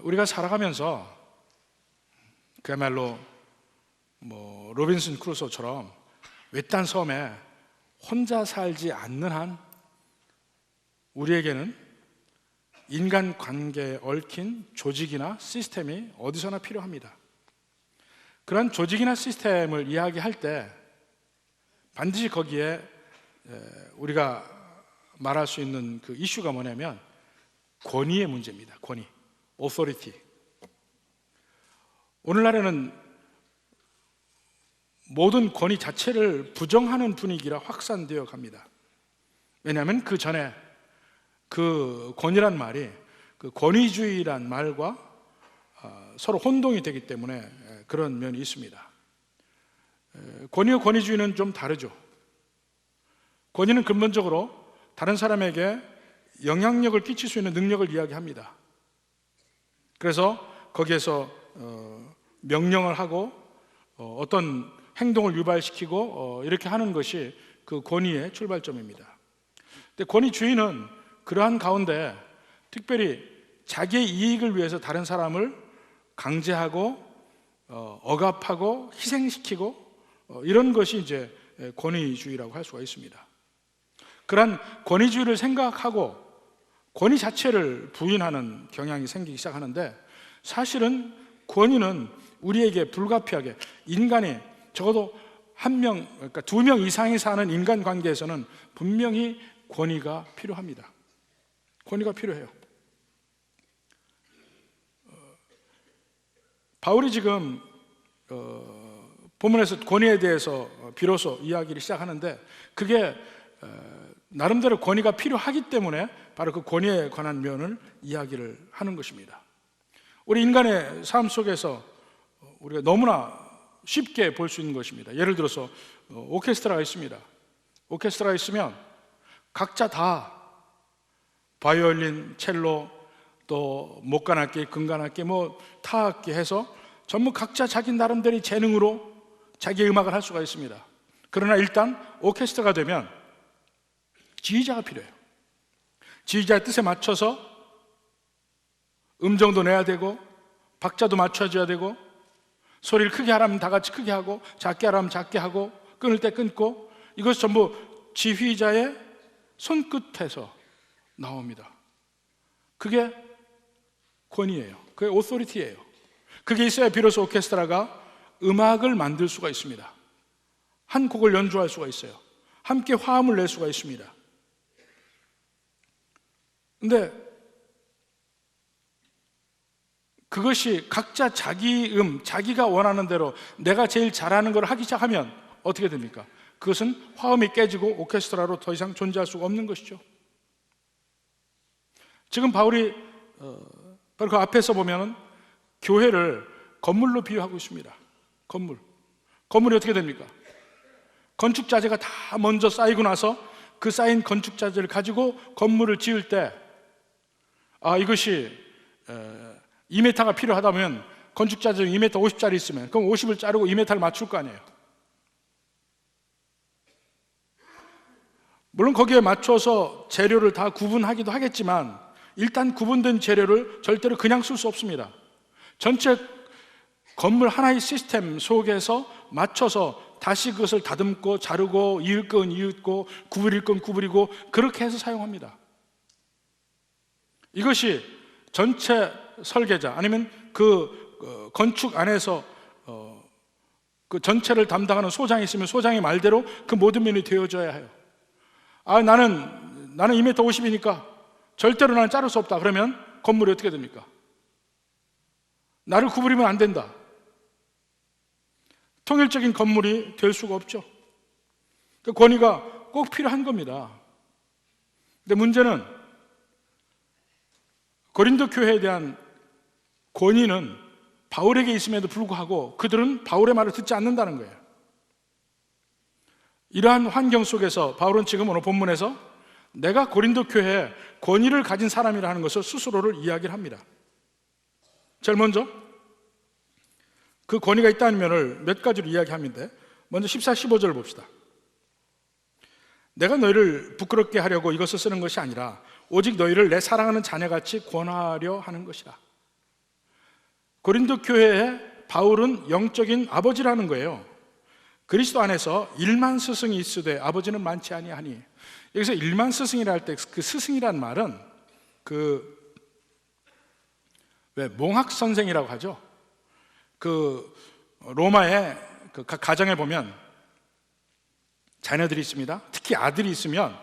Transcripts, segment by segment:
우리가 살아가면서 그야말로 로빈슨 크루소처럼 외딴 섬에 혼자 살지 않는 한 우리에게는 인간관계에 얽힌 조직이나 시스템이 어디서나 필요합니다. 그런 조직이나 시스템을 이야기할 때 반드시 거기에 우리가 말할 수 있는 그 이슈가 뭐냐면 권위의 문제입니다. 권위, authority. 오늘날에는 모든 권위 자체를 부정하는 분위기라 확산되어 갑니다. 왜냐하면 그 전에 그 권위란 말이 그 권위주의란 말과 서로 혼동이 되기 때문에 그런 면이 있습니다. 권위와 권위주의는 좀 다르죠. 권위는 근본적으로 다른 사람에게 영향력을 끼칠 수 있는 능력을 이야기합니다. 그래서 거기에서 명령을 하고 어떤 행동을 유발시키고 이렇게 하는 것이 그 권위의 출발점입니다. 근데 권위주의는 그러한 가운데 특별히 자기의 이익을 위해서 다른 사람을 강제하고 억압하고 희생시키고 이런 것이 이제 권위주의라고 할 수가 있습니다. 그러한 권위주의를 생각하고 권위 자체를 부인하는 경향이 생기기 시작하는데 사실은 권위는 우리에게 불가피하게 인간이 적어도 한 명, 그러니까 2명 이상이 사는 인간관계에서는 분명히 권위가 필요합니다. 권위가 필요해요. 바울이 지금 본문에서 권위에 대해서 비로소 이야기를 시작하는데 그게 나름대로 권위가 필요하기 때문에 바로 그 권위에 관한 면을 이야기를 하는 것입니다. 우리 인간의 삶 속에서 우리가 너무나 쉽게 볼 수 있는 것입니다. 예를 들어서 오케스트라가 있습니다. 오케스트라가 있으면 각자 다 바이올린, 첼로, 또 목관악기, 금관악기, 타악기 해서 전부 각자 자기 나름대로 재능으로 자기의 음악을 할 수가 있습니다. 그러나 일단 오케스트라가 되면 지휘자가 필요해요. 지휘자의 뜻에 맞춰서 음정도 내야 되고 박자도 맞춰줘야 되고 소리를 크게 하라면 다 같이 크게 하고 작게 하라면 작게 하고 끊을 때 끊고 이것이 전부 지휘자의 손끝에서 나옵니다. 그게 권위예요. 그게 오토리티예요. 그게 있어야 비로소 오케스트라가 음악을 만들 수가 있습니다. 한 곡을 연주할 수가 있어요. 함께 화음을 낼 수가 있습니다. 근데 그것이 각자 자기 자기가 원하는 대로 내가 제일 잘하는 걸 하기 시작하면 어떻게 됩니까? 그것은 화음이 깨지고 오케스트라로 더 이상 존재할 수가 없는 것이죠. 지금 바울이 바로 그 앞에서 보면 교회를 건물로 비유하고 있습니다. 건물이 어떻게 됩니까? 건축 자재가 다 먼저 쌓이고 나서 그 쌓인 건축 자재를 가지고 건물을 지을 때 이것이 2m가 필요하다면 건축 자재 2m 50짜리 있으면 그럼 50을 자르고 2m를 맞출 거 아니에요. 물론 거기에 맞춰서 재료를 다 구분하기도 하겠지만 일단 구분된 재료를 절대로 그냥 쓸 수 없습니다. 전체 건물 하나의 시스템 속에서 맞춰서 다시 그것을 다듬고 자르고 이을 건 이을고 구부릴 건 구부리고 그렇게 해서 사용합니다. 이것이 전체 설계자 아니면 그 건축 안에서 그 전체를 담당하는 소장이 있으면 소장의 말대로 그 모든 면이 되어져야 해요. 나는 2m 50이니까 절대로 나는 자를 수 없다. 그러면 건물이 어떻게 됩니까? 나를 구부리면 안 된다. 통일적인 건물이 될 수가 없죠. 그 권위가 꼭 필요한 겁니다. 근데 문제는 고린도 교회에 대한 권위는 바울에게 있음에도 불구하고 그들은 바울의 말을 듣지 않는다는 거예요. 이러한 환경 속에서 바울은 지금 오늘 본문에서 내가 고린도 교회에 권위를 가진 사람이라는 것을 스스로를 이야기를 합니다. 제일 먼저 그 권위가 있다는 면을 몇 가지로 이야기합니다. 먼저 14, 15절을 봅시다. 내가 너희를 부끄럽게 하려고 이것을 쓰는 것이 아니라 오직 너희를 내 사랑하는 자녀같이 권하려 하는 것이다. 고린도 교회에 바울은 영적인 아버지라는 거예요. 그리스도 안에서 일만 스승이 있으되 아버지는 많지 아니하니. 여기서 일만 스승이라 할 때 그 스승이란 말은 왜 몽학 선생이라고 하죠. 로마의 각 가정에 보면 자녀들이 있습니다. 특히 아들이 있으면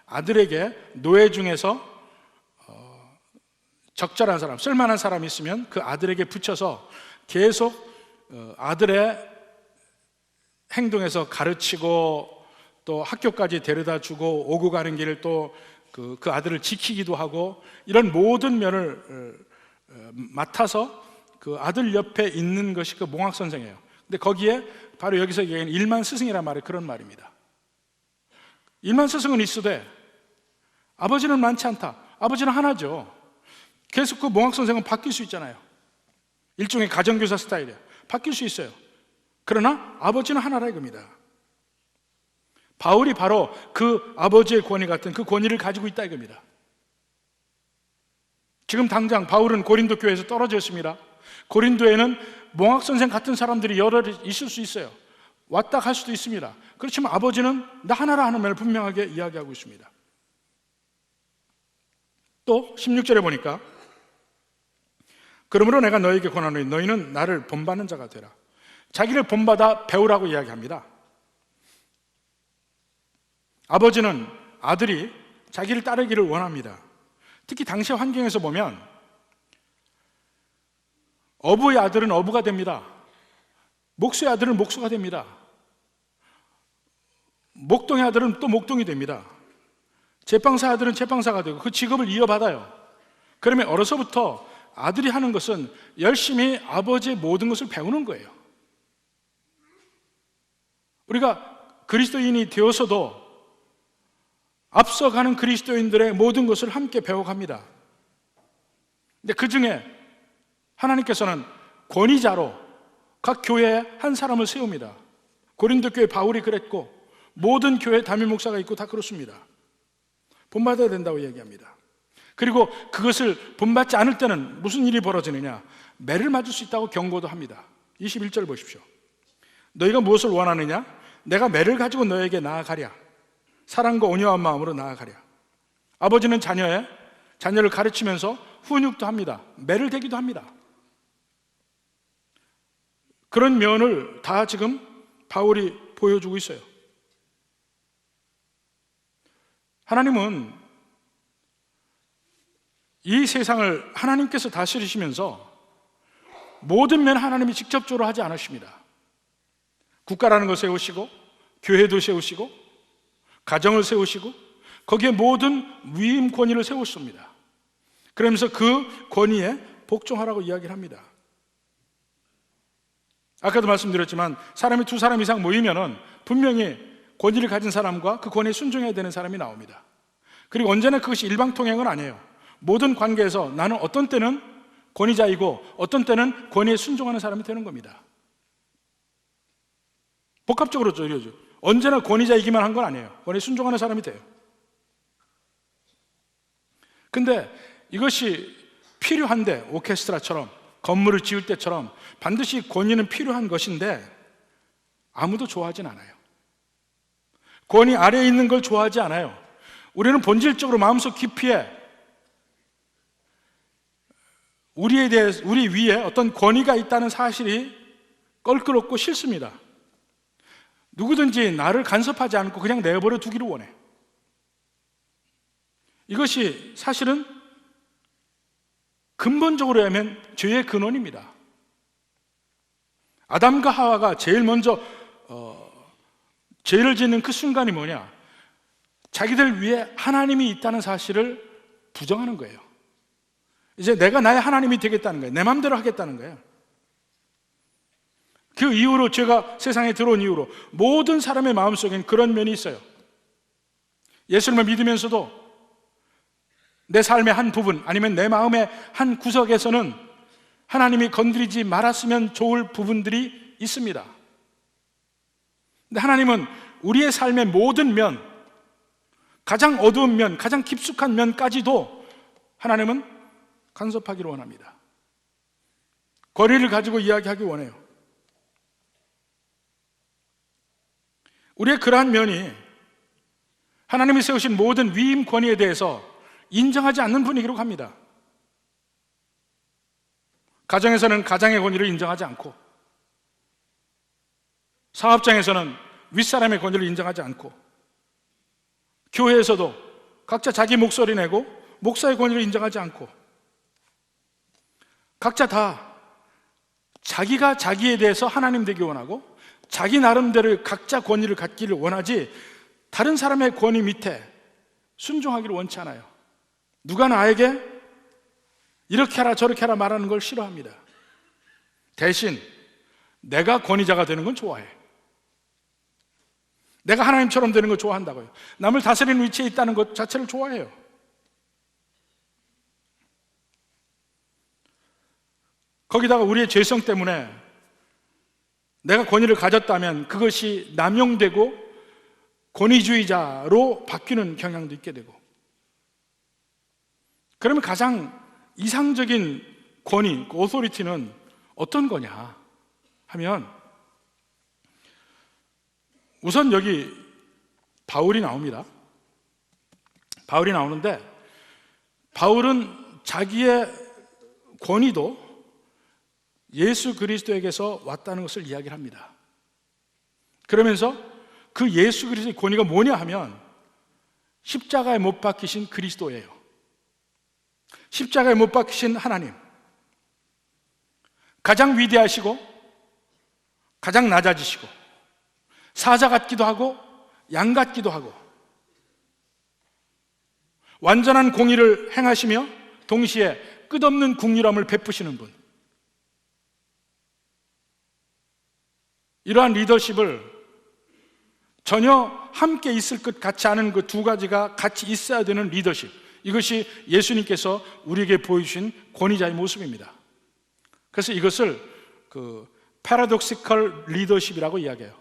아들에게 노예 중에서 적절한 사람, 쓸만한 사람이 있으면 그 아들에게 붙여서 계속 아들의 행동에서 가르치고 또 학교까지 데려다 주고 오고 가는 길을 또 그 아들을 지키기도 하고 이런 모든 면을 맡아서 그 아들 옆에 있는 것이 그 몽학 선생이에요. 근데 거기에 바로 여기서 얘기하는 일만 스승이란 말이 그런 말입니다. 일만 스승은 있으되 아버지는 많지 않다. 아버지는 하나죠. 계속 그 몽학 선생은 바뀔 수 있잖아요. 일종의 가정교사 스타일이에요. 바뀔 수 있어요. 그러나 아버지는 하나라 이겁니다. 바울이 바로 그 아버지의 권위 같은 그 권위를 가지고 있다 이겁니다. 지금 당장 바울은 고린도 교회에서 떨어져 있습니다. 고린도에는 몽학 선생 같은 사람들이 여러 있을 수 있어요. 왔다 갈 수도 있습니다. 그렇지만 아버지는 나 하나라 하는 면을 분명하게 이야기하고 있습니다. 또 16절에 보니까 그러므로 내가 너에게 권하노니 너희는 나를 본받는 자가 되라. 자기를 본받아 배우라고 이야기합니다. 아버지는 아들이 자기를 따르기를 원합니다. 특히 당시 환경에서 보면 어부의 아들은 어부가 됩니다. 목수의 아들은 목수가 됩니다. 목동의 아들은 또 목동이 됩니다. 제빵사 아들은 제빵사가 되고 그 직업을 이어받아요. 그러면 어려서부터 아들이 하는 것은 열심히 아버지의 모든 것을 배우는 거예요. 우리가 그리스도인이 되어서도 앞서가는 그리스도인들의 모든 것을 함께 배워갑니다. 근데 그 중에 하나님께서는 권위자로 각 교회에 한 사람을 세웁니다. 고린도 교회 바울이 그랬고 모든 교회 담임 목사가 있고 다 그렇습니다. 본받아야 된다고 얘기합니다. 그리고 그것을 본받지 않을 때는 무슨 일이 벌어지느냐, 매를 맞을 수 있다고 경고도 합니다. 21절 보십시오. 너희가 무엇을 원하느냐? 내가 매를 가지고 너에게 나아가랴. 사랑과 온유한 마음으로 나아가랴. 아버지는 자녀를 가르치면서 훈육도 합니다. 매를 대기도 합니다. 그런 면을 다 지금 바울이 보여주고 있어요. 하나님은 이 세상을 하나님께서 다스리시면서 모든 면 하나님이 직접적으로 하지 않으십니다. 국가라는 걸 세우시고 교회도 세우시고 가정을 세우시고 거기에 모든 위임 권위를 세우십니다. 그러면서 그 권위에 복종하라고 이야기를 합니다. 아까도 말씀드렸지만 사람이 두 사람 이상 모이면은 분명히 권위를 가진 사람과 그 권위에 순종해야 되는 사람이 나옵니다. 그리고 언제나 그것이 일방통행은 아니에요. 모든 관계에서 나는 어떤 때는 권위자이고 어떤 때는 권위에 순종하는 사람이 되는 겁니다. 복합적으로 이루어져. 언제나 권위자이기만 한 건 아니에요. 권위에 순종하는 사람이 돼요. 근데 이것이 필요한데, 오케스트라처럼 건물을 지을 때처럼 반드시 권위는 필요한 것인데 아무도 좋아하진 않아요. 권위 아래에 있는 걸 좋아하지 않아요. 우리는 본질적으로 마음속 깊이에 우리 위에 어떤 권위가 있다는 사실이 껄끄럽고 싫습니다. 누구든지 나를 간섭하지 않고 그냥 내버려 두기를 원해. 이것이 사실은 근본적으로 하면 죄의 근원입니다. 아담과 하와가 제일 먼저 죄를 짓는 그 순간이 뭐냐? 자기들 위에 하나님이 있다는 사실을 부정하는 거예요. 이제 내가 나의 하나님이 되겠다는 거예요. 내 마음대로 하겠다는 거예요. 그 이후로 죄가 세상에 들어온 이후로 모든 사람의 마음속엔 그런 면이 있어요. 예수님을 믿으면서도 내 삶의 한 부분 아니면 내 마음의 한 구석에서는 하나님이 건드리지 말았으면 좋을 부분들이 있습니다. 근데 하나님은 우리의 삶의 모든 면, 가장 어두운 면, 가장 깊숙한 면까지도 하나님은 간섭하기를 원합니다. 권위를 가지고 이야기하기 원해요. 우리의 그러한 면이 하나님이 세우신 모든 위임 권위에 대해서 인정하지 않는 분위기로 갑니다. 가정에서는 가장의 권위를 인정하지 않고, 사업장에서는 윗사람의 권위를 인정하지 않고, 교회에서도 각자 자기 목소리 내고 목사의 권위를 인정하지 않고, 각자 다 자기가 자기에 대해서 하나님 되기 원하고 자기 나름대로 각자 권위를 갖기를 원하지 다른 사람의 권위 밑에 순종하기를 원치 않아요. 누가 나에게 이렇게 하라 저렇게 하라 말하는 걸 싫어합니다. 대신 내가 권위자가 되는 건 좋아해. 내가 하나님처럼 되는 거 좋아한다고요. 남을 다스리는 위치에 있다는 것 자체를 좋아해요. 거기다가 우리의 죄성 때문에 내가 권위를 가졌다면 그것이 남용되고 권위주의자로 바뀌는 경향도 있게 되고, 그러면 가장 이상적인 권위, 오토리티는 어떤 거냐 하면, 우선 여기 바울이 나옵니다. 바울이 나오는데, 바울은 자기의 권위도 예수 그리스도에게서 왔다는 것을 이야기를 합니다. 그러면서 그 예수 그리스도의 권위가 뭐냐 하면 십자가에 못 박히신 그리스도예요. 십자가에 못 박히신 하나님, 가장 위대하시고 가장 낮아지시고 사자 같기도 하고 양 같기도 하고 완전한 공의를 행하시며 동시에 끝없는 긍휼함을 베푸시는 분, 이러한 리더십을 전혀 함께 있을 것 같지 않은 그 두 가지가 같이 있어야 되는 리더십, 이것이 예수님께서 우리에게 보여주신 권위자의 모습입니다. 그래서 이것을 패러독시컬 리더십이라고 이야기해요.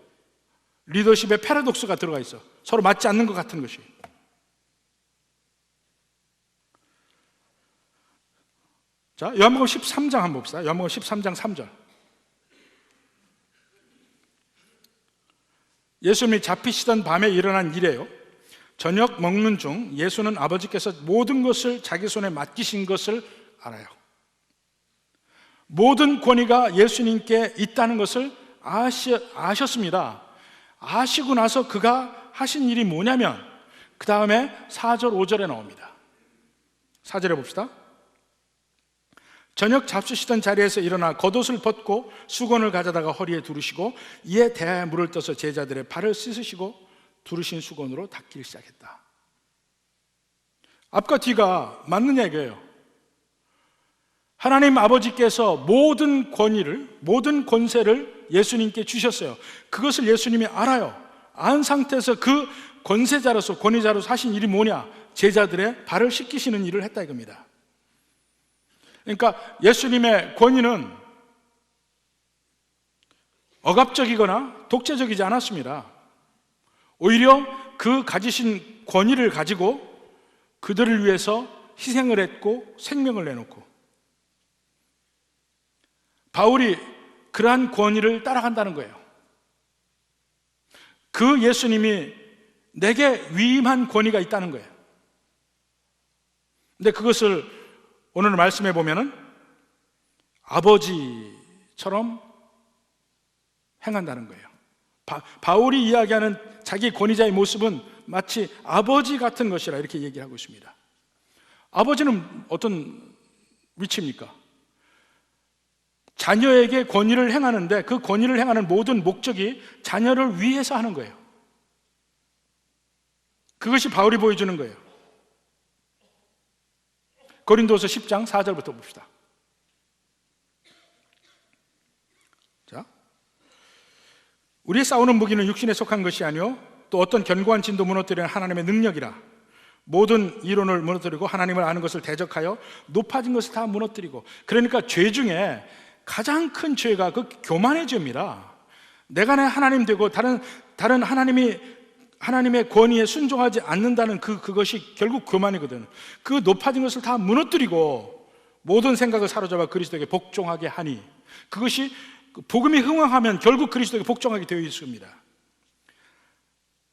리더십에 패러독스가 들어가 있어. 서로 맞지 않는 것 같은 것이. 자, 요한복음 13장 한번 봅시다. 요한복음 13장 3절. 예수님이 잡히시던 밤에 일어난 일이에요. 저녁 먹는 중 예수는 아버지께서 모든 것을 자기 손에 맡기신 것을 알아요. 모든 권위가 예수님께 있다는 것을 아셨습니다. 아시고 나서 그가 하신 일이 뭐냐면 그 다음에 4절 5절에 나옵니다. 4절에 봅시다. 저녁 잡수시던 자리에서 일어나 겉옷을 벗고 수건을 가져다가 허리에 두르시고 이에 대야에 물을 떠서 제자들의 발을 씻으시고 두르신 수건으로 닦기를 시작했다. 앞과 뒤가 맞는 얘기예요. 하나님 아버지께서 모든 권위를, 모든 권세를 예수님께 주셨어요. 그것을 예수님이 알아요. 안 상태에서 그 권세자로서, 권위자로서 하신 일이 뭐냐? 제자들의 발을 씻기시는 일을 했다 이겁니다. 그러니까 예수님의 권위는 억압적이거나 독재적이지 않았습니다. 오히려 그 가지신 권위를 가지고 그들을 위해서 희생을 했고 생명을 내놓고, 바울이 그러한 권위를 따라간다는 거예요. 그 예수님이 내게 위임한 권위가 있다는 거예요. 근데 그것을 오늘 말씀해 보면은 아버지처럼 행한다는 거예요. 바울이 이야기하는 자기 권위자의 모습은 마치 아버지 같은 것이라 이렇게 얘기하고 있습니다. 아버지는 어떤 위치입니까? 자녀에게 권위를 행하는데 그 권위를 행하는 모든 목적이 자녀를 위해서 하는 거예요. 그것이 바울이 보여주는 거예요. 고린도서 10장 4절부터 봅시다. 자, 우리의 싸우는 무기는 육신에 속한 것이 아니요 또 어떤 견고한 진도 무너뜨리는 하나님의 능력이라. 모든 이론을 무너뜨리고 하나님을 아는 것을 대적하여 높아진 것을 다 무너뜨리고. 그러니까 죄 중에 가장 큰 죄가 그 교만의 죄입니다. 내가 내 하나님 되고 다른 하나님의 권위에 순종하지 않는다는 그것이 결국 교만이거든. 그 높아진 것을 다 무너뜨리고 모든 생각을 사로잡아 그리스도에게 복종하게 하니, 그것이 복음이 흥황하면 결국 그리스도에게 복종하게 되어 있습니다.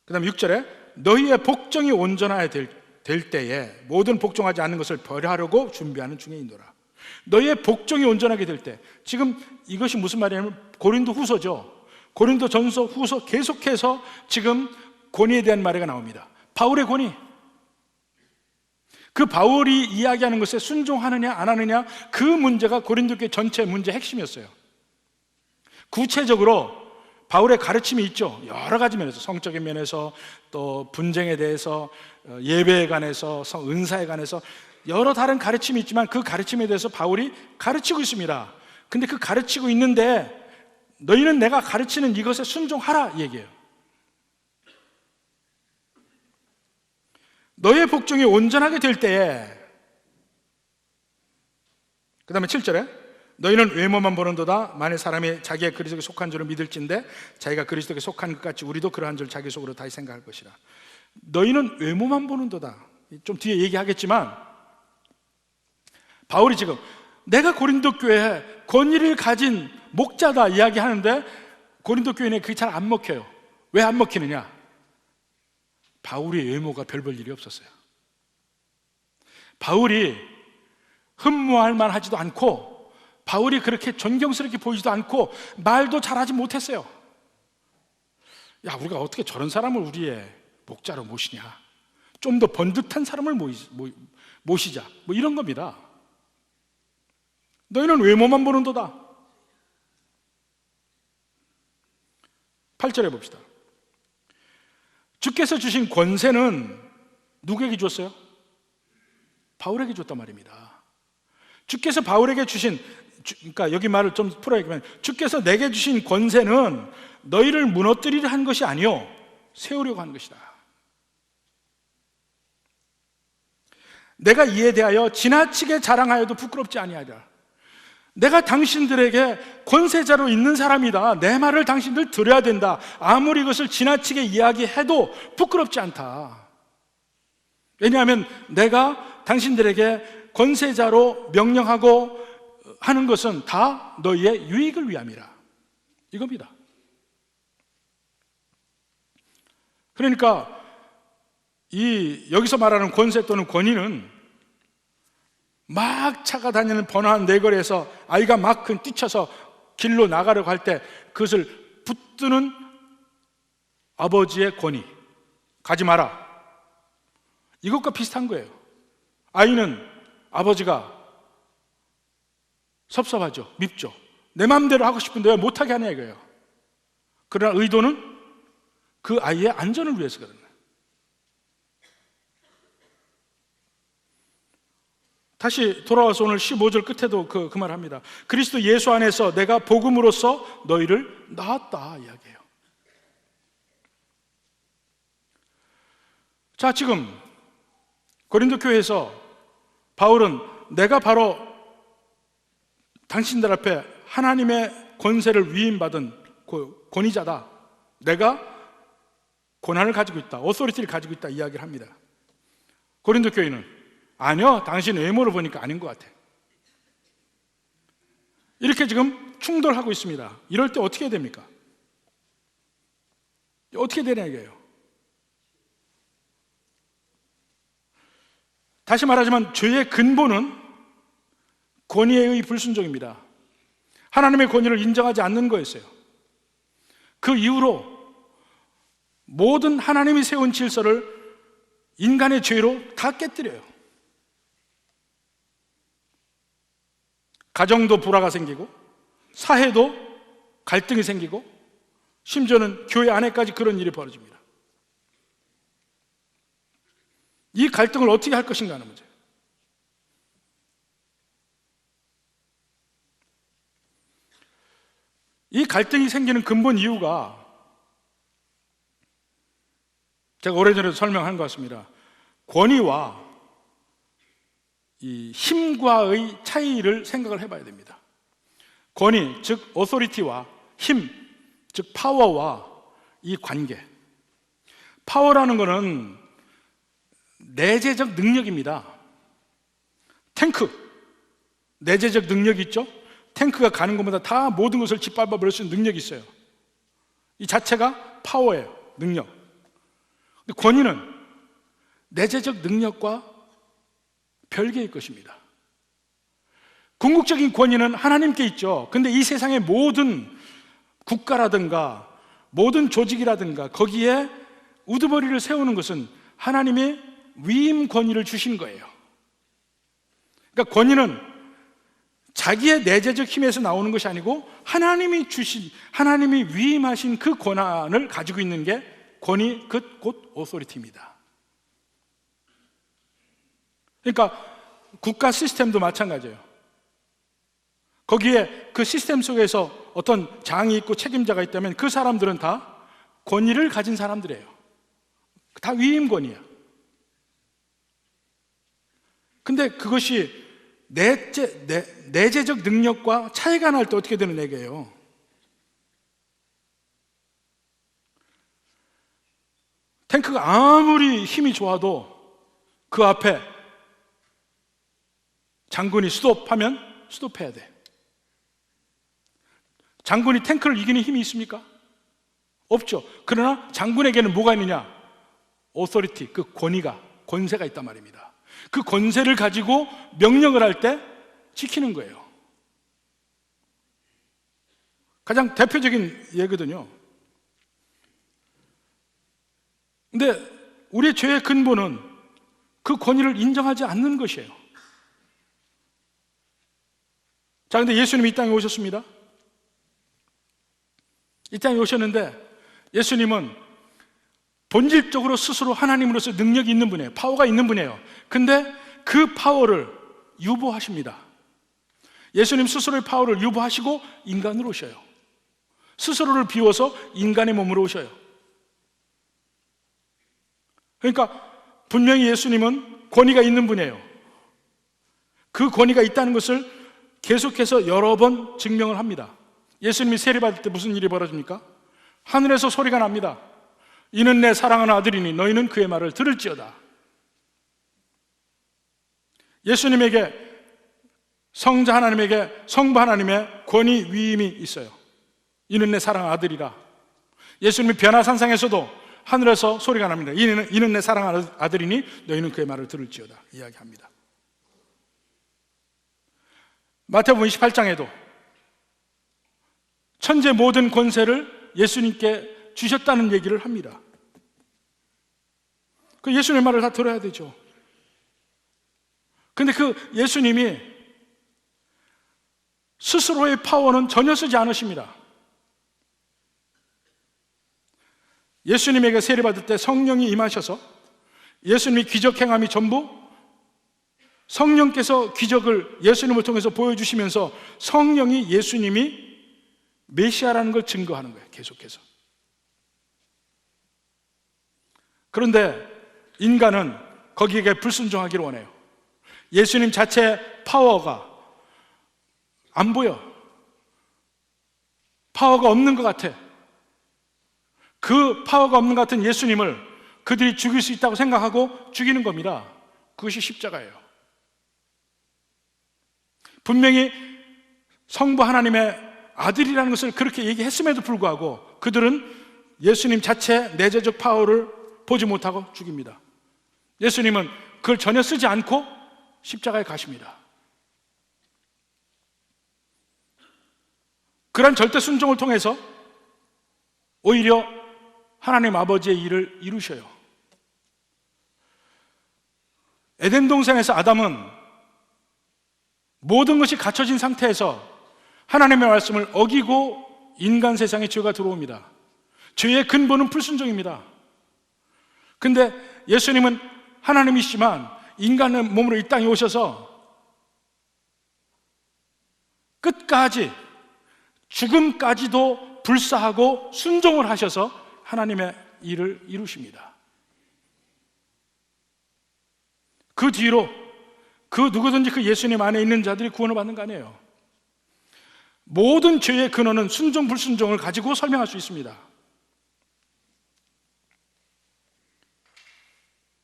그 다음에 6절에 너희의 복종이 온전하여 될 때에 모든 복종하지 않는 것을 벌하려고 준비하는 중에 있노라. 너희의 복종이 온전하게 될 때, 지금 이것이 무슨 말이냐면 고린도 후서죠. 고린도 전서 후서 계속해서 지금 권위에 대한 말이 나옵니다. 바울의 권위, 그 바울이 이야기하는 것에 순종하느냐 안 하느냐, 그 문제가 고린도 교회 전체 문제의 핵심이었어요. 구체적으로 바울의 가르침이 있죠. 여러 가지 면에서, 성적인 면에서, 또 분쟁에 대해서, 예배에 관해서, 은사에 관해서 여러 다른 가르침이 있지만 그 가르침에 대해서 바울이 가르치고 있습니다. 근데 그 가르치고 있는데 너희는 내가 가르치는 이것에 순종하라 얘기해요. 너의 복종이 온전하게 될 때에, 그 다음에 7절에 너희는 외모만 보는도다. 만일 사람이 자기가 그리스도에 속한 줄을 믿을진데 자기가 그리스도에 속한 것 같이 우리도 그러한 줄 자기 속으로 다시 생각할 것이라. 너희는 외모만 보는도다. 좀 뒤에 얘기하겠지만 바울이 지금 내가 고린도 교회에 권위를 가진 목자다 이야기하는데 고린도 교회는 그게 잘 안 먹혀요. 왜 안 먹히느냐? 바울의 외모가 별 볼 일이 없었어요. 바울이 흠모할 만하지도 않고, 바울이 그렇게 존경스럽게 보이지도 않고, 말도 잘하지 못했어요. 야, 우리가 어떻게 저런 사람을 우리의 목자로 모시냐, 좀 더 번듯한 사람을 모시자, 뭐 이런 겁니다. 너희는 외모만 보는도다. 8절에 봅시다. 주께서 주신 권세는 누구에게 줬어요? 바울에게 줬단 말입니다. 주께서 바울에게 주신, 그러니까 여기 말을 좀 풀어 얘기하면, 주께서 내게 주신 권세는 너희를 무너뜨리려 한 것이 아니요 세우려고 한 것이다. 내가 이에 대하여 지나치게 자랑하여도 부끄럽지 아니하리라. 내가 당신들에게 권세자로 있는 사람이다. 내 말을 당신들 들어야 된다. 아무리 이것을 지나치게 이야기해도 부끄럽지 않다. 왜냐하면 내가 당신들에게 권세자로 명령하고 하는 것은 다 너희의 유익을 위함이라. 이겁니다. 그러니까 여기서 말하는 권세 또는 권위는 막 차가 다니는 번화한 내거리에서 아이가 막 뛰쳐서 길로 나가려고 할 때 그것을 붙드는 아버지의 권위, 가지 마라, 이것과 비슷한 거예요. 아이는 아버지가 섭섭하죠, 밉죠. 내 마음대로 하고 싶은데 왜 못하게 하냐 이거예요. 그러나 의도는 그 아이의 안전을 위해서거든요. 다시 돌아와서 오늘 15절 끝에도 그 말 합니다. 그리스도 예수 안에서 내가 복음으로써 너희를 낳았다 이야기해요. 자, 지금 고린도 교회에서 바울은 내가 바로 당신들 앞에 하나님의 권세를 위임받은 권위자다, 내가 권한을 가지고 있다, 오소리티를 가지고 있다 이야기를 합니다. 고린도 교회는 아니요, 당신 외모를 보니까 아닌 것 같아, 이렇게 지금 충돌하고 있습니다. 이럴 때 어떻게 해야 됩니까? 어떻게 되냐 이거예요. 다시 말하지만 죄의 근본은 권위에 의해 불순종입니다. 하나님의 권위를 인정하지 않는 거였어요. 그 이후로 모든 하나님이 세운 질서를 인간의 죄로 다 깨뜨려요. 가정도 불화가 생기고, 사회도 갈등이 생기고, 심지어는 교회 안에까지 그런 일이 벌어집니다. 이 갈등을 어떻게 할 것인가 하는 문제. 이 갈등이 생기는 근본 이유가 제가 오래전에도 설명한 것 같습니다. 권위와 이 힘과의 차이를 생각을 해봐야 됩니다. 권위, 즉 오소리티와 힘, 즉 파워와 이 관계. 파워라는 것은 내재적 능력입니다. 탱크, 내재적 능력이 있죠. 탱크가 가는 것마다 다 모든 것을 짓밟아 버릴 수 있는 능력이 있어요. 이 자체가 파워예요. 능력. 근데 권위는 내재적 능력과 별개의 것입니다. 궁극적인 권위는 하나님께 있죠. 근데 이 세상의 모든 국가라든가 모든 조직이라든가 거기에 우두머리를 세우는 것은 하나님의 위임 권위를 주신 거예요. 그러니까 권위는 자기의 내재적 힘에서 나오는 것이 아니고 하나님이 위임하신 그 권한을 가지고 있는 게 권위, 곧 오소리티입니다. 그러니까 국가 시스템도 마찬가지예요. 거기에 그 시스템 속에서 어떤 장이 있고 책임자가 있다면 그 사람들은 다 권위를 가진 사람들이에요. 다 위임권이에요. 근데 그것이 내재적 능력과 차이가 날 때 어떻게 되는 얘기예요? 탱크가 아무리 힘이 좋아도 그 앞에 장군이 스톱하면 스톱해야 돼. 장군이 탱크를 이기는 힘이 있습니까? 없죠. 그러나 장군에게는 뭐가 있느냐? 오소리티, 그 권세가 있단 말입니다. 그 권세를 가지고 명령을 할 때 지키는 거예요. 가장 대표적인 예거든요. 근데 우리의 죄의 근본은 그 권위를 인정하지 않는 것이에요. 자, 근데 예수님이 이 땅에 오셨습니다. 이 땅에 오셨는데 예수님은 본질적으로 스스로 하나님으로서 능력이 있는 분이에요. 파워가 있는 분이에요. 근데 그 파워를 유보하십니다. 예수님 스스로의 파워를 유보하시고 인간으로 오셔요. 스스로를 비워서 인간의 몸으로 오셔요. 그러니까 분명히 예수님은 권위가 있는 분이에요. 그 권위가 있다는 것을 계속해서 여러 번 증명을 합니다. 예수님이 세례받을 때 무슨 일이 벌어집니까? 하늘에서 소리가 납니다. 이는 내 사랑하는 아들이니 너희는 그의 말을 들을지어다. 예수님에게, 성자 하나님에게 성부 하나님의 권위 위임이 있어요. 이는 내 사랑하는 아들이라. 예수님이 변화산상에서도 하늘에서 소리가 납니다. 이는 내 사랑하는 아들이니 너희는 그의 말을 들을지어다 이야기합니다. 마태복음 28장에도 천재 모든 권세를 예수님께 주셨다는 얘기를 합니다. 그 예수님의 말을 다 들어야 되죠. 근데 그 예수님이 스스로의 파워는 전혀 쓰지 않으십니다. 예수님에게 세례받을 때 성령이 임하셔서 예수님이 기적 행함이 전부 성령께서 기적을 예수님을 통해서 보여주시면서 성령이 예수님이 메시아라는 걸 증거하는 거예요. 계속해서. 그런데 인간은 거기에 불순종하기를 원해요. 예수님 자체의 파워가 안 보여. 파워가 없는 것 같아. 그 파워가 없는 것 같은 예수님을 그들이 죽일 수 있다고 생각하고 죽이는 겁니다. 그것이 십자가예요. 분명히 성부 하나님의 아들이라는 것을 그렇게 얘기했음에도 불구하고 그들은 예수님 자체의 내재적 파워를 보지 못하고 죽입니다. 예수님은 그걸 전혀 쓰지 않고 십자가에 가십니다. 그런 절대 순종을 통해서 오히려 하나님 아버지의 일을 이루셔요. 에덴 동산에서 아담은 모든 것이 갖춰진 상태에서 하나님의 말씀을 어기고 인간 세상에 죄가 들어옵니다. 죄의 근본은 불순종입니다. 근데 예수님은 하나님이시지만 인간의 몸으로 이 땅에 오셔서 끝까지 죽음까지도 불사하고 순종을 하셔서 하나님의 일을 이루십니다. 그 뒤로 그 누구든지 그 예수님 안에 있는 자들이 구원을 받는 거 아니에요. 모든 죄의 근원은 순종 불순종을 가지고 설명할 수 있습니다.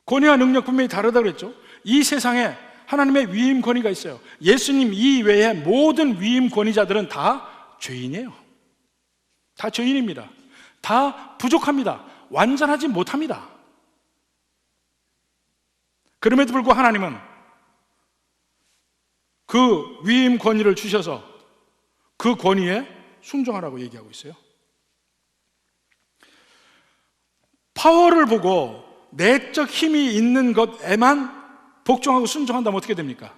권위와 능력 분명히 다르다고 그랬죠. 이 세상에 하나님의 위임 권위가 있어요. 예수님 이외의 모든 위임 권위자들은 다 죄인이에요. 다 죄인입니다. 다 부족합니다. 완전하지 못합니다. 그럼에도 불구하고 하나님은 그 위임 권위를 주셔서 그 권위에 순종하라고 얘기하고 있어요. 파워를 보고 내적 힘이 있는 것에만 복종하고 순종한다면 어떻게 됩니까?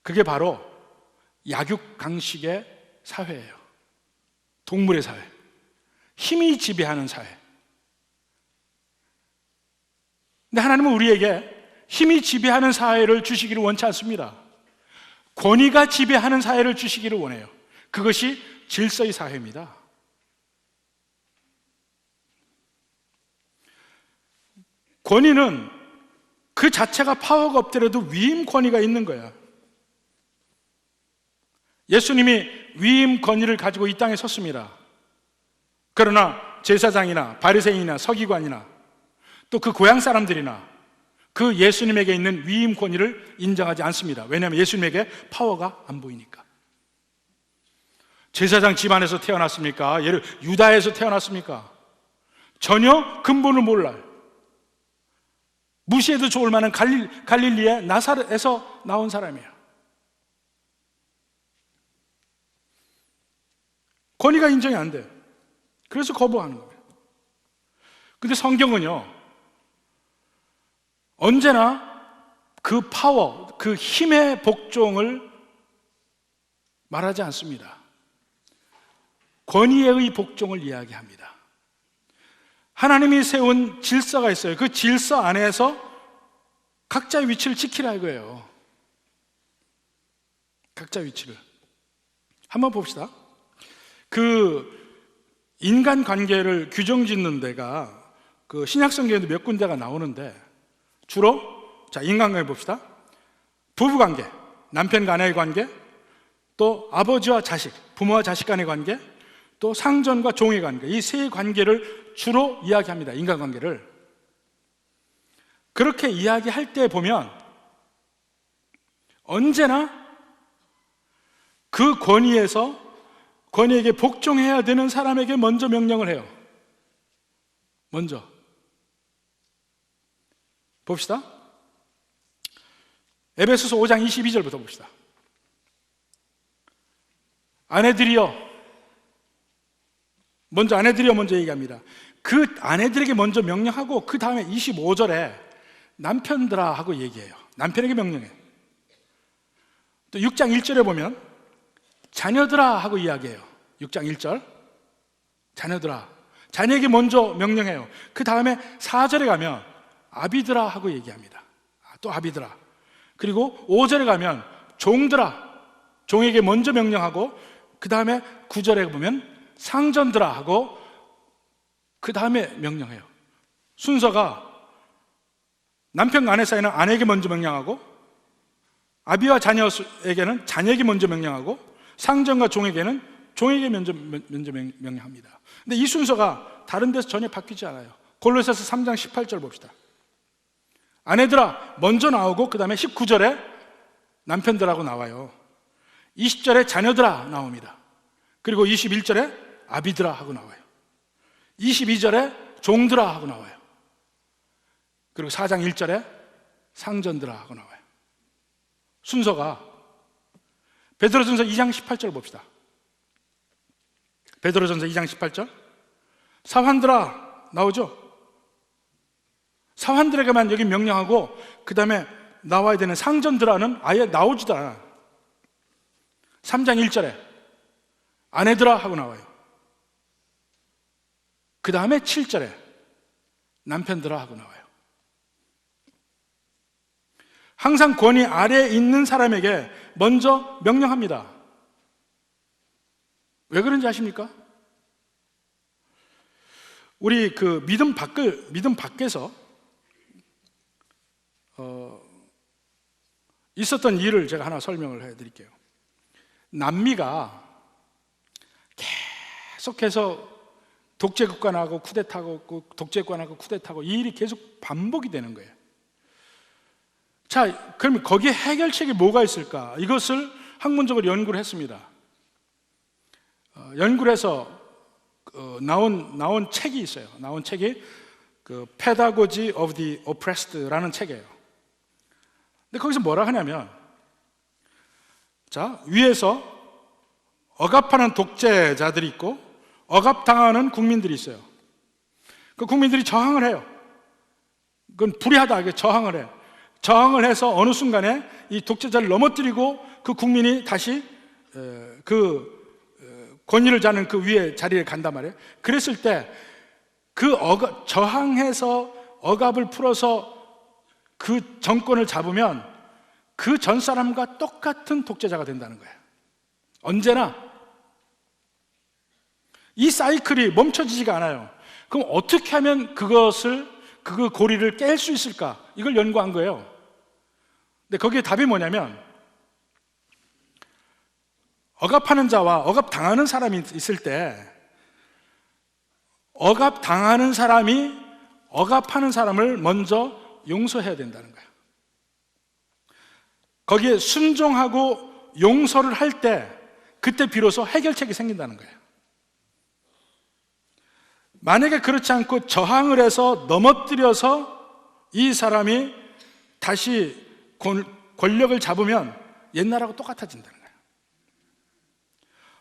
그게 바로 약육강식의 사회예요. 동물의 사회, 힘이 지배하는 사회. 근데 하나님은 우리에게 힘이 지배하는 사회를 주시기를 원치 않습니다. 권위가 지배하는 사회를 주시기를 원해요. 그것이 질서의 사회입니다. 권위는 그 자체가 파워가 없더라도 위임 권위가 있는 거야. 예수님이 위임 권위를 가지고 이 땅에 섰습니다. 그러나 제사장이나 바리새인이나 서기관이나 또 그 고향 사람들이나 그 예수님에게 있는 위임 권위를 인정하지 않습니다. 왜냐하면 예수님에게 파워가 안 보이니까. 제사장 집안에서 태어났습니까? 유다에서 태어났습니까? 전혀 근본을 몰라요. 무시해도 좋을 만한 갈릴리의 나사렛에서 나온 사람이에요. 권위가 인정이 안 돼요. 그래서 거부하는 거예요. 근데 성경은요, 언제나 그 파워, 그 힘의 복종을 말하지 않습니다. 권위의 복종을 이야기합니다. 하나님이 세운 질서가 있어요. 그 질서 안에서 각자의 위치를 지키라 이거예요. 각자의 위치를. 한번 봅시다. 그 인간 관계를 규정 짓는 데가 그 신약성경에도 몇 군데가 나오는데 주로 자, 인간관계 봅시다. 부부관계, 남편과 아내의 관계, 또 아버지와 자식, 부모와 자식 간의 관계, 또 상전과 종의 관계, 이 세 관계를 주로 이야기합니다. 인간관계를. 그렇게 이야기할 때 보면 언제나 그 권위에게 복종해야 되는 사람에게 먼저 명령을 해요. 먼저. 봅시다. 에베소서 5장 22절부터 봅시다. 아내들이여, 먼저 얘기합니다. 그 아내들에게 먼저 명령하고 그 다음에 25절에 남편들아 하고 얘기해요. 남편에게 명령해. 또 6장 1절에 보면 자녀들아 하고 이야기해요. 6장 1절 자녀들아, 자녀에게 먼저 명령해요. 그 다음에 4절에 가면 아비들아 하고 얘기합니다. 또 아비들아. 그리고 5절에 가면 종들아, 종에게 먼저 명령하고 그 다음에 9절에 보면 상전들아 하고 그 다음에 명령해요. 순서가 남편과 아내 사이는 아내에게 먼저 명령하고, 아비와 자녀에게는 자녀에게 먼저 명령하고, 상전과 종에게는 종에게 먼저 명령합니다. 근데 이 순서가 다른 데서 전혀 바뀌지 않아요. 골로새서 3장 18절 봅시다. 아내들아 먼저 나오고 그 다음에 19절에 남편들하고 나와요. 20절에 자녀들아 나옵니다. 그리고 21절에 아비들아 하고 나와요. 22절에 종들아 하고 나와요. 그리고 4장 1절에 상전들아 하고 나와요. 순서가 베드로전서 2장 18절 봅시다. 베드로전서 2장 18절 사환들아 나오죠? 사환들에게만 여기 명령하고 그 다음에 나와야 되는 상전들아는 아예 나오지도 않아요. 3장 1절에 아내들아 하고 나와요. 그 다음에 7절에 남편들아 하고 나와요. 항상 권위 아래에 있는 사람에게 먼저 명령합니다. 왜 그런지 아십니까? 우리 그 믿음 밖에서 있었던 일을 제가 하나 설명을 해드릴게요. 남미가 계속해서 독재국가나고 쿠데타하고 독재국가나고 쿠데타하고 이 일이 계속 반복이 되는 거예요. 자, 그럼 거기에 해결책이 뭐가 있을까? 이것을 학문적으로 연구를 했습니다. 연구를 해서 나온 책이 있어요. 나온 책이 Pedagogy of the Oppressed라는 책이에요. 근데 거기서 뭐라 하냐면, 자, 위에서 억압하는 독재자들이 있고 억압당하는 국민들이 있어요. 그 국민들이 저항을 해요. 그건 불의하다, 저항을 해요. 저항을 해서 어느 순간에 이 독재자를 넘어뜨리고 그 국민이 다시 권위를 잡는 그 위에 자리에 간단 말이에요. 그랬을 때 저항해서 억압을 풀어서 그 정권을 잡으면 그 전 사람과 똑같은 독재자가 된다는 거예요. 언제나 이 사이클이 멈춰지지가 않아요. 그럼 어떻게 하면 그 고리를 깰 수 있을까? 이걸 연구한 거예요. 근데 거기에 답이 뭐냐면, 억압하는 자와 억압당하는 사람이 있을 때 억압당하는 사람이 억압하는 사람을 먼저 용서해야 된다는 거예요. 거기에 순종하고 용서를 할 때 그때 비로소 해결책이 생긴다는 거예요. 만약에 그렇지 않고 저항을 해서 넘어뜨려서 이 사람이 다시 권력을 잡으면 옛날하고 똑같아진다는 거예요.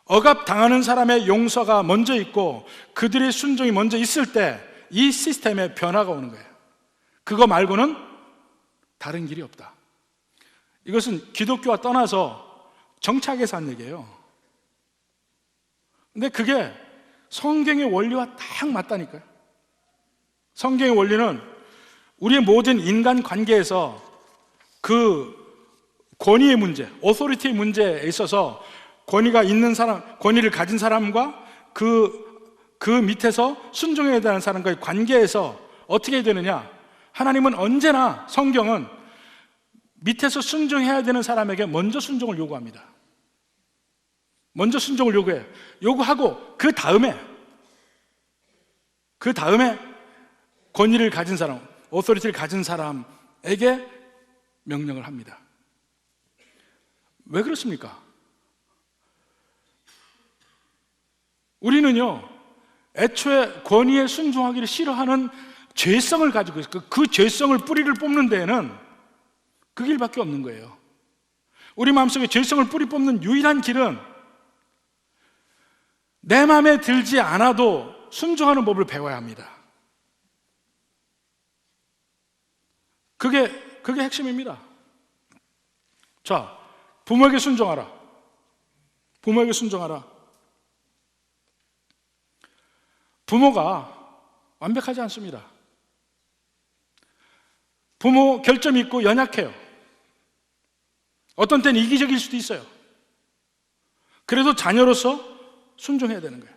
억압당하는 사람의 용서가 먼저 있고 그들의 순종이 먼저 있을 때 이 시스템에 변화가 오는 거예요. 그거 말고는 다른 길이 없다. 이것은 기독교와 떠나서 정착에서 한 얘기예요. 근데 그게 성경의 원리와 딱 맞다니까요. 성경의 원리는 우리의 모든 인간 관계에서 그 권위의 문제, 오토리티의 문제에 있어서 권위가 있는 사람, 권위를 가진 사람과 그 밑에서 순종해야 되는 사람과의 관계에서 어떻게 되느냐? 하나님은 언제나, 성경은 밑에서 순종해야 되는 사람에게 먼저 순종을 요구합니다. 먼저 순종을 요구해요. 요구하고 그 다음에 권위를 가진 사람, 오토리티를 가진 사람에게 명령을 합니다. 왜 그렇습니까? 우리는요, 애초에 권위에 순종하기를 싫어하는 죄성을 가지고 있어요. 그 죄성을 뿌리를 뽑는 데에는 그 길밖에 없는 거예요. 우리 마음속에 죄성을 뿌리 뽑는 유일한 길은 내 마음에 들지 않아도 순종하는 법을 배워야 합니다. 그게 핵심입니다. 자, 부모에게 순종하라. 부모에게 순종하라. 부모가 완벽하지 않습니다. 부모 결점이 있고 연약해요. 어떤 때는 이기적일 수도 있어요. 그래도 자녀로서 순종해야 되는 거예요.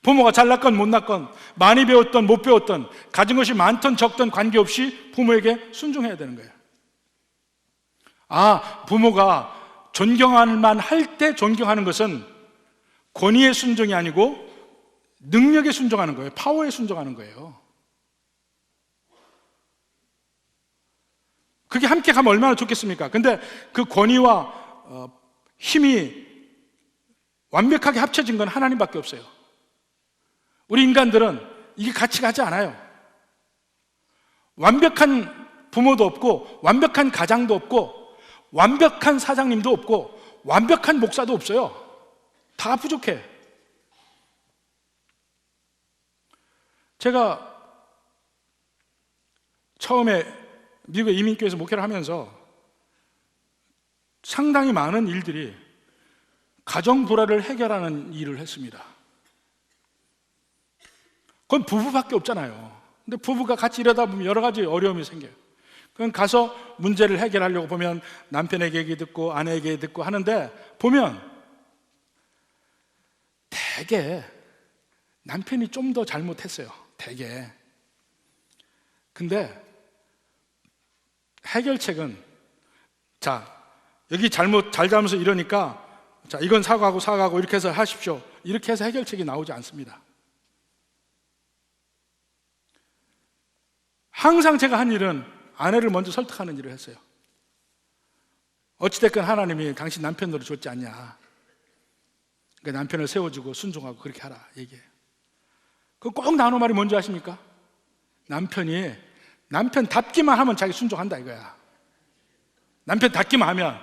부모가 잘났건 못났건, 많이 배웠던 못 배웠던, 가진 것이 많던 적던 관계없이 부모에게 순종해야 되는 거예요. 부모가 존경할 만할 때 존경하는 것은 권위의 순종이 아니고 능력에 순종하는 거예요. 파워에 순종하는 거예요. 그게 함께 가면 얼마나 좋겠습니까? 근데 그 권위와 힘이 완벽하게 합쳐진 건 하나님밖에 없어요. 우리 인간들은 이게 같이 가지 않아요. 완벽한 부모도 없고, 완벽한 가장도 없고, 완벽한 사장님도 없고, 완벽한 목사도 없어요. 다 부족해. 제가 처음에 미국의 이민교회에서 목회를 하면서 상당히 많은 일들이 가정 불화를 해결하는 일을 했습니다. 그건 부부밖에 없잖아요. 근데 부부가 같이 일하다 보면 여러 가지 어려움이 생겨요. 그럼 가서 문제를 해결하려고 보면 남편에게 얘기 듣고 아내에게 얘기 듣고 하는데 보면 대개 남편이 좀 더 잘못했어요. 대개. 근데 해결책은, 자, 여기 잘잘못해서 이러니까, 자, 이건 사과하고 이렇게 해서 하십시오. 이렇게 해서 해결책이 나오지 않습니다. 항상 제가 한 일은 아내를 먼저 설득하는 일을 했어요. 어찌됐건 하나님이 당신 남편으로 줬지 않냐. 그러니까 남편을 세워주고 순종하고 그렇게 하라 얘기해요. 그 꼭 나누는 말이 뭔지 아십니까? 남편이 남편답기만 하면 자기 순종한다 이거야. 남편답기만 하면.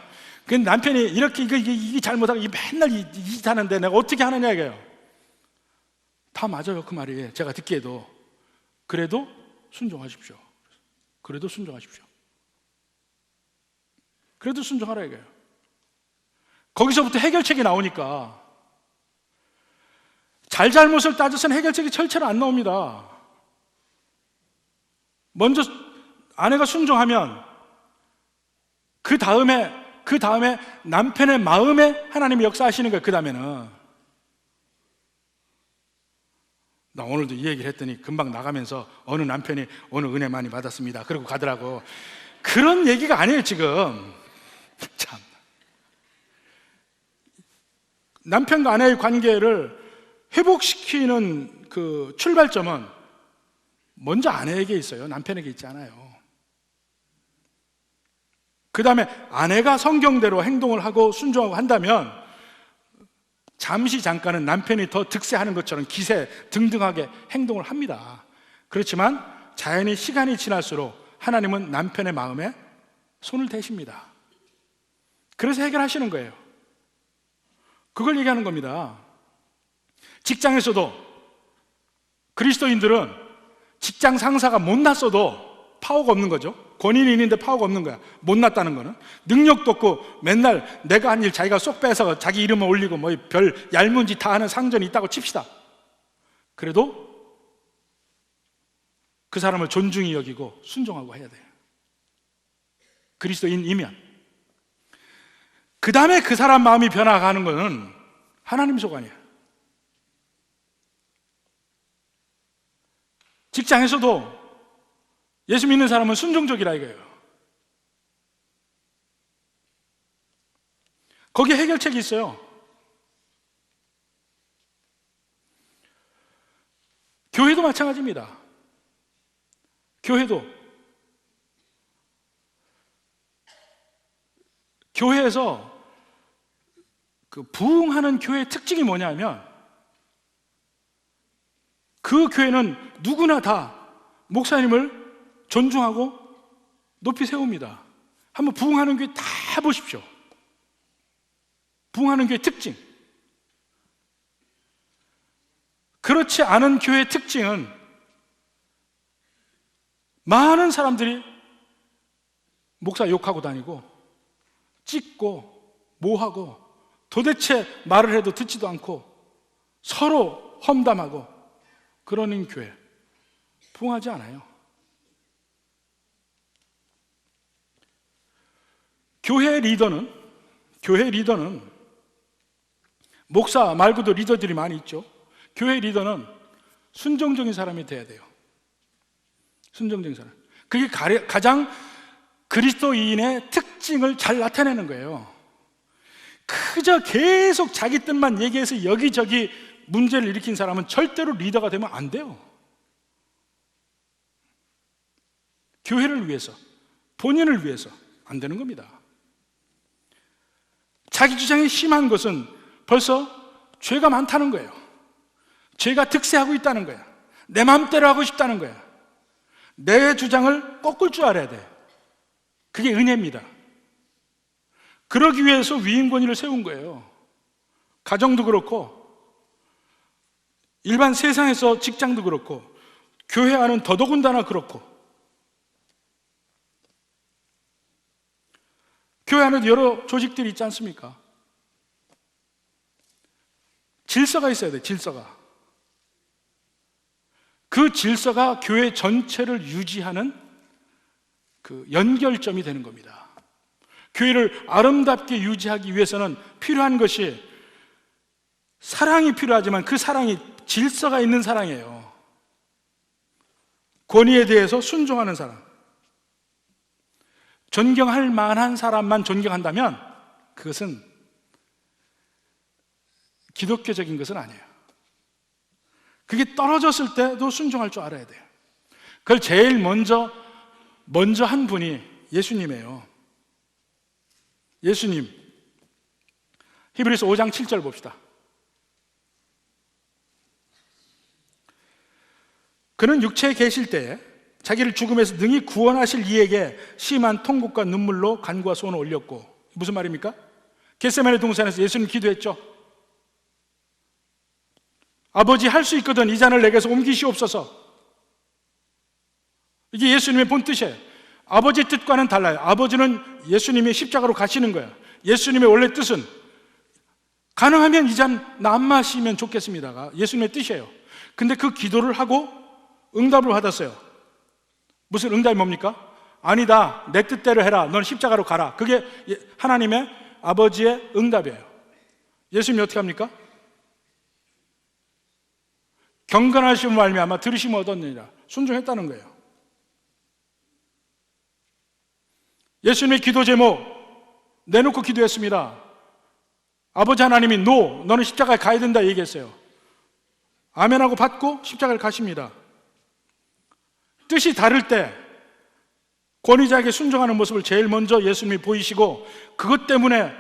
그 남편이 이렇게 이게 잘못하고 맨날 이 짓 하는데 내가 어떻게 하느냐 이거예요. 다 맞아요 그 말이. 제가 듣기에도. 그래도 순종하십시오. 그래도 순종하십시오. 그래도 순종하라 이거예요. 거기서부터 해결책이 나오니까 잘잘못을 따져서는 해결책이 철저히 안 나옵니다. 먼저 아내가 순종하면 그 다음에 남편의 마음에 하나님이 역사하시는 거예요. 그 다음에는. 나 오늘도 이 얘기를 했더니 금방 나가면서 어느 남편이 오늘 은혜 많이 받았습니다 그러고 가더라고. 그런 얘기가 아니에요 지금. 참. 남편과 아내의 관계를 회복시키는 그 출발점은 먼저 아내에게 있어요. 남편에게 있지 않아요. 그 다음에 아내가 성경대로 행동을 하고 순종하고 한다면 잠시 잠깐은 남편이 더 득세하는 것처럼 기세 등등하게 행동을 합니다. 그렇지만 자연히 시간이 지날수록 하나님은 남편의 마음에 손을 대십니다. 그래서 해결하시는 거예요. 그걸 얘기하는 겁니다. 직장에서도 그리스도인들은 직장 상사가 못났어도 파워가 없는 거죠. 권위는 있는데 파워가 없는 거야. 못났다는 거는. 능력도 없고 맨날 내가 한 일 자기가 쏙 빼서 자기 이름을 올리고 뭐 별 얄문 짓 다 하는 상전이 있다고 칩시다. 그래도 그 사람을 존중히 여기고 순종하고 해야 돼요. 그리스도인이면. 그 다음에 그 사람 마음이 변화가는 거는 하나님 소관이에요. 직장에서도 예수 믿는 사람은 순종적이라 이거예요. 거기에 해결책이 있어요. 교회도 마찬가지입니다. 교회에서 그 부흥하는 교회의 특징이 뭐냐면 그 교회는 누구나 다 목사님을 존중하고 높이 세웁니다. 한번 부흥하는 교회 다 보십시오. 부흥하는 교회의 특징. 그렇지 않은 교회의 특징은 많은 사람들이 목사 욕하고 다니고 찢고 뭐하고 도대체 말을 해도 듣지도 않고 서로 험담하고 그러는 교회 부흥하지 않아요. 교회 리더는 목사 말고도 리더들이 많이 있죠. 교회 리더는 순종적인 사람이 돼야 돼요. 순종적인 사람. 그게 가장 그리스도인의 특징을 잘 나타내는 거예요. 그저 계속 자기 뜻만 얘기해서 여기저기 문제를 일으킨 사람은 절대로 리더가 되면 안 돼요. 교회를 위해서, 본인을 위해서 안 되는 겁니다. 자기 주장이 심한 것은 벌써 죄가 많다는 거예요. 죄가 득세하고 있다는 거야. 내 마음대로 하고 싶다는 거야. 내 주장을 꺾을 줄 알아야 돼. 그게 은혜입니다. 그러기 위해서 위임 권위를 세운 거예요. 가정도 그렇고 일반 세상에서 직장도 그렇고 교회 안은 더더군다나 그렇고 교회 안에도 여러 조직들이 있지 않습니까? 질서가 있어야 돼. 질서가. 그 질서가 교회 전체를 유지하는 그 연결점이 되는 겁니다. 교회를 아름답게 유지하기 위해서는 필요한 것이 사랑이 필요하지만 그 사랑이 질서가 있는 사랑이에요. 권위에 대해서 순종하는 사람. 존경할 만한 사람만 존경한다면 그것은 기독교적인 것은 아니에요. 그게 떨어졌을 때도 순종할 줄 알아야 돼요. 그걸 제일 먼저 한 분이 예수님이에요. 예수님, 히브리서 5장 7절 봅시다. 그는 육체에 계실 때에 자기를 죽음에서 능히 구원하실 이에게 심한 통곡과 눈물로 간구와 소원을 올렸고, 무슨 말입니까? 겟세마네 동산에서 예수님 기도했죠. 아버지, 할 수 있거든 이 잔을 내게서 옮기시옵소서. 이게 예수님의 본 뜻이에요. 아버지의 뜻과는 달라요. 아버지는 예수님이 십자가로 가시는 거예요. 예수님의 원래 뜻은 가능하면 이 잔 나 안 마시면 좋겠습니다가 예수님의 뜻이에요. 근데 그 기도를 하고 응답을 받았어요. 무슨 응답이 뭡니까? 아니다, 내 뜻대로 해라, 넌 십자가로 가라. 그게 하나님의 아버지의 응답이에요. 예수님이 어떻게 합니까? 경건하시면 말미암아 들으시면 얻었느니라. 순종했다는 거예요. 예수님의 기도 제목 내놓고 기도했습니다. 아버지 하나님이 너는 십자가에 가야 된다 얘기했어요. 아멘하고 받고 십자가를 가십니다. 뜻이 다를 때 권위자에게 순종하는 모습을 제일 먼저 예수님이 보이시고, 그것 때문에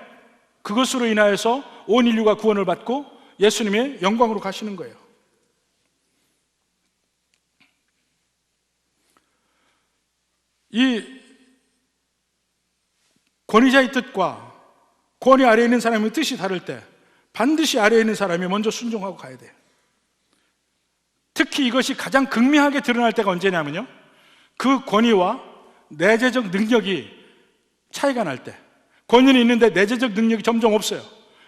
그것으로 인하여서 온 인류가 구원을 받고 예수님의 영광으로 가시는 거예요. 이 권위자의 뜻과 권위 아래에 있는 사람의 뜻이 다를 때 반드시 아래에 있는 사람이 먼저 순종하고 가야 돼요. 특히 이것이 가장 극명하게 드러날 때가 언제냐면요, 그 권위와 내재적 능력이 차이가 날 때, 권위는 있는데 내재적 능력이 점점 없어요.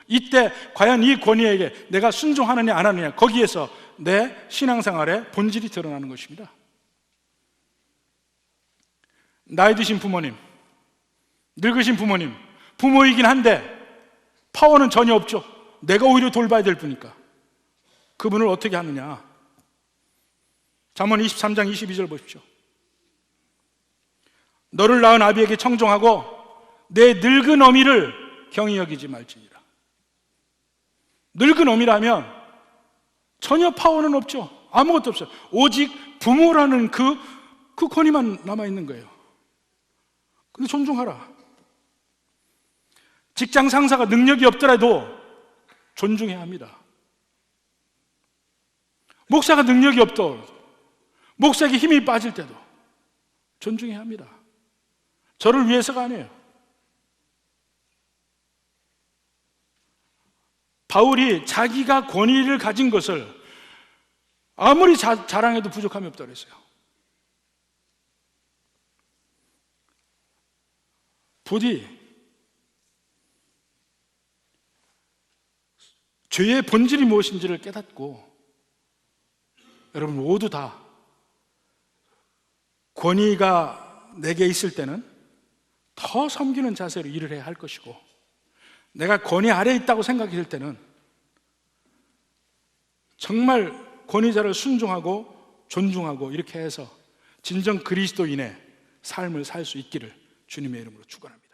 이때 과연 이 권위에게 내가 순종하느냐 안 하느냐, 거기에서 내 신앙생활의 본질이 드러나는 것입니다. 나이 드신 부모님, 늙으신 부모님, 부모이긴 한데 파워는 전혀 없죠. 내가 오히려 돌봐야 될 분이니까 그분을 어떻게 하느냐. 잠언 23장 22절 보십시오. 너를 낳은 아비에게 청종하고 내 늙은 어미를 경히 여기지 말지니라. 늙은 어미라면 전혀 파워는 없죠. 아무것도 없어요. 오직 부모라는 그 권위만 남아있는 거예요. 근데 존중하라. 직장 상사가 능력이 없더라도 존중해야 합니다. 목사가 능력이 없더라도, 목사에게 힘이 빠질 때도 존중해야 합니다. 저를 위해서가 아니에요. 바울이 자기가 권위를 가진 것을 아무리 자랑해도 부족함이 없다고 그랬어요. 부디 죄의 본질이 무엇인지를 깨닫고 여러분 모두 다 권위가 내게 있을 때는 더 섬기는 자세로 일을 해야 할 것이고, 내가 권위 아래에 있다고 생각할 때는 정말 권위자를 순종하고 존중하고 이렇게 해서 진정 그리스도인의 삶을 살 수 있기를 주님의 이름으로 축원합니다.